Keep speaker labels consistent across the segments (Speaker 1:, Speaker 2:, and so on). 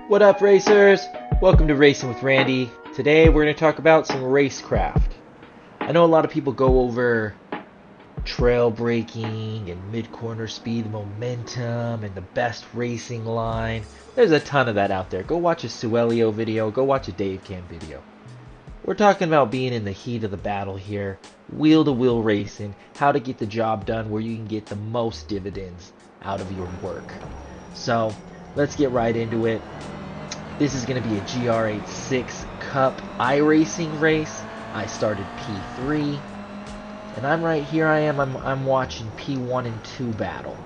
Speaker 1: What up, racers? Welcome to Racing with Randy. Today we're going to talk about some racecraft. I know a lot of people go over trail braking and mid-corner speed momentum and the best racing line. There's a ton of that out there. Go watch a Suelio video, go watch a Dave Cam video. We're talking about being in the heat of the battle here, wheel-to-wheel racing, how to get the job done where you can get the most dividends out of your work. So, let's get right into it. This is going to be a GR86 Cup iRacing race. I started P3. And I'm right here. I'm watching P1 and 2 battle.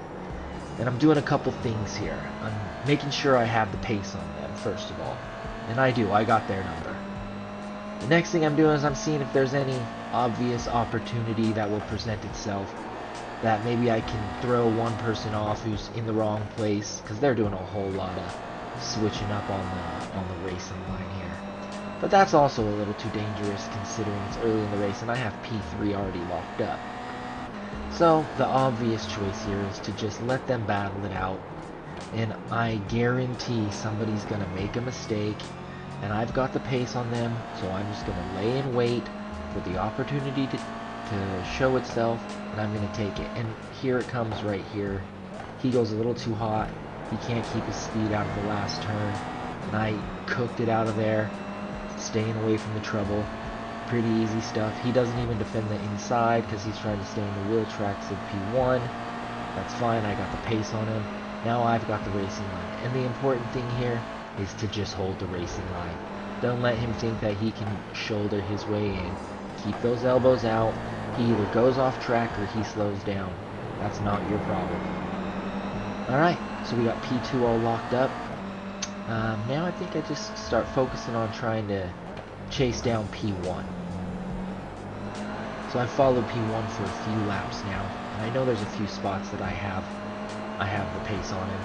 Speaker 1: And I'm doing a couple things here. I'm making sure I have the pace on them, first of all. And I do. I got their number. The next thing I'm doing is I'm seeing if there's any obvious opportunity that will present itself. That maybe I can throw one person off who's in the wrong place. Because they're doing a whole lot of switching up on the racing line here. But that's also a little too dangerous considering it's early in the race and I have P3 already locked up. So the obvious choice here is to just let them battle it out, and I guarantee somebody's gonna make a mistake, and I've got the pace on them, so I'm just gonna lay in wait for the opportunity to show itself, and I'm gonna take it. And here it comes right here. He goes a little too hot. He can't keep his speed out of the last turn, and I cooked it out of there, staying away from the trouble. Pretty easy stuff. He doesn't even defend the inside because he's trying to stay in the wheel tracks of P1. That's fine. I got the pace on him. Now I've got the racing line. And the important thing here is to just hold the racing line. Don't let him think that he can shoulder his way in. Keep those elbows out. He either goes off track or he slows down. That's not your problem. Alright, so we got P2 all locked up. Now I think I just start focusing on trying to chase down P1. So I've followed P1 for a few laps now, and I know there's a few spots that I have the pace on him,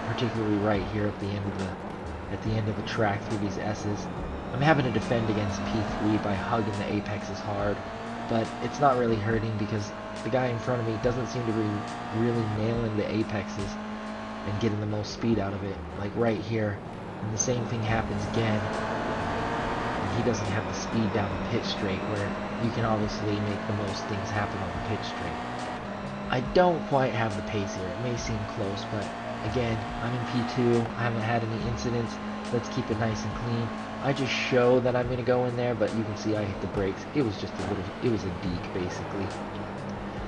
Speaker 1: particularly right here at the end of the track through these S's. I'm having to defend against P3 by hugging the apexes hard, but it's not really hurting because the guy in front of me doesn't seem to be really nailing the apexes and getting the most speed out of it, like right here. And the same thing happens again, and he doesn't have the speed down the pit straight where you can obviously make the most things happen on the pit straight. I don't quite have the pace here. It may seem close, but again, I'm in P2. I haven't had any incidents. Let's keep it nice and clean. I just show that I'm going to go in there, but you can see I hit the brakes. It was just it was a deke basically.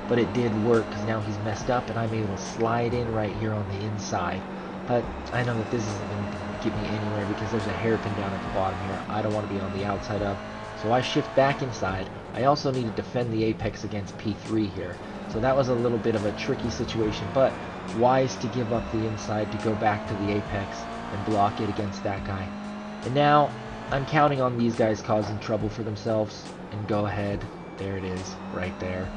Speaker 1: But it did work because now he's messed up and I'm able to slide in right here on the inside. But I know that this isn't going to get me anywhere because there's a hairpin down at the bottom here. I don't want to be on the outside of. So I shift back inside. I also need to defend the apex against P3 here. So that was a little bit of a tricky situation, but wise to give up the inside to go back to the apex and block it against that guy. And now I'm counting on these guys causing trouble for themselves, and go ahead. There it is, right there.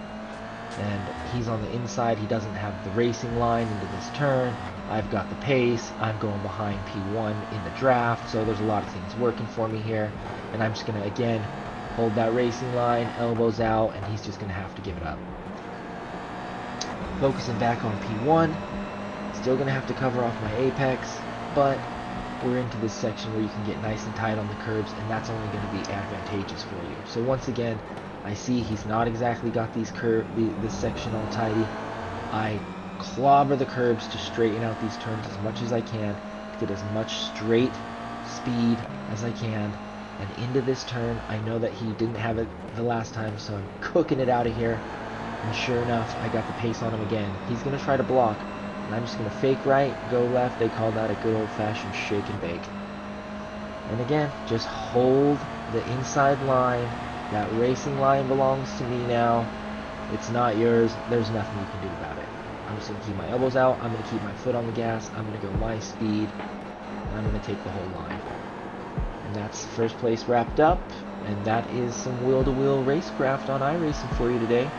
Speaker 1: And he's on the inside. He doesn't have the racing line into this turn. I've got the pace. I'm going behind P1 in the draft, so there's a lot of things working for me here. And I'm just going to, again, hold that racing line, elbows out, and he's just going to have to give it up. Focusing back on P1. Still going to have to cover off my apex, but we're into this section where you can get nice and tight on the curbs, and that's only going to be advantageous for you. So once again, I see he's not exactly got this section all tidy. I clobber the curbs to straighten out these turns as much as I can, to get as much straight speed as I can. And into this turn, I know that he didn't have it the last time, so I'm cooking it out of here. And sure enough, I got the pace on him again. He's going to try to block, and I'm just going to fake right, go left. They call that a good old-fashioned shake and bake. And again, just hold the inside line. That racing line belongs to me now. It's not yours. There's nothing you can do about it. I'm just going to keep my elbows out. I'm going to keep my foot on the gas. I'm going to go my speed. And I'm going to take the whole line. And that's first place wrapped up. And that is some wheel-to-wheel racecraft on iRacing for you today.